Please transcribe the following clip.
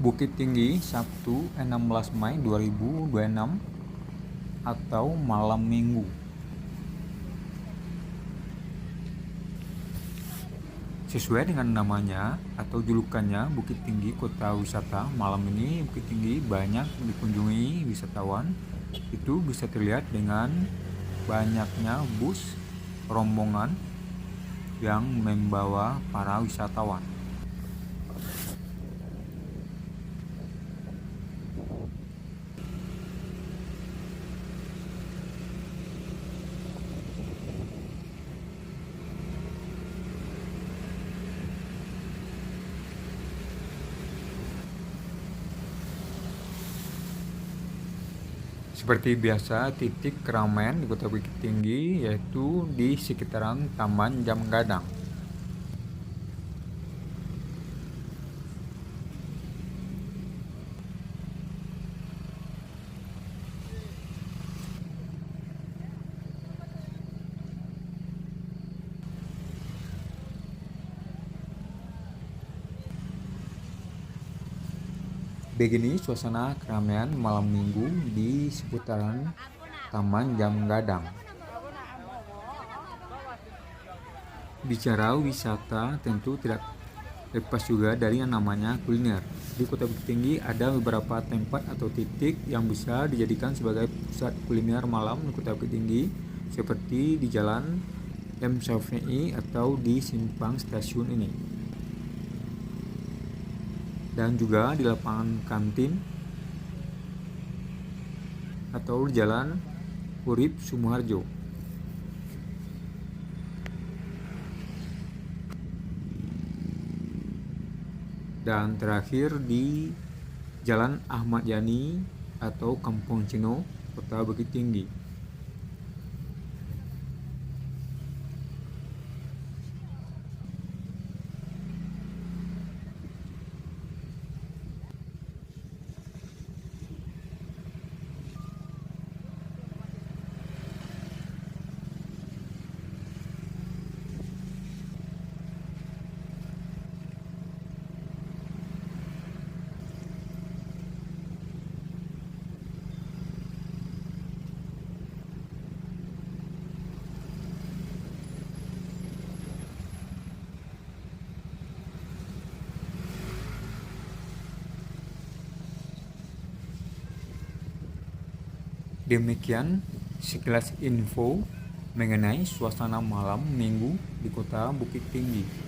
Bukit Tinggi, Sabtu 16 Mei 2026 atau malam Minggu. Sesuai dengan namanya atau julukannya Bukit Tinggi Kota Wisata, malam ini Bukit Tinggi banyak dikunjungi wisatawan. Itu bisa terlihat dengan banyaknya bus rombongan yang membawa para wisatawan. Seperti biasa, titik keramaian di Kota Bukit Tinggi yaitu di sekitaran Taman Jam Gadang. Begini suasana keramaian malam minggu di seputaran Taman Jam Gadang. Bicara wisata tentu tidak lepas juga dari yang namanya kuliner. Di Kota Bukit Tinggi ada beberapa tempat atau titik yang bisa dijadikan sebagai pusat kuliner malam di Kota Bukit Tinggi, seperti di Jalan M. Syafii atau di simpang stasiun ini, dan juga di lapangan kantin atau Jalan Urip Sumoharjo. Dan terakhir di Jalan Ahmad Yani atau Kampung Cino, Kota Bukit Tinggi. Demikian sekilas info mengenai suasana malam minggu di Kota Bukit Tinggi.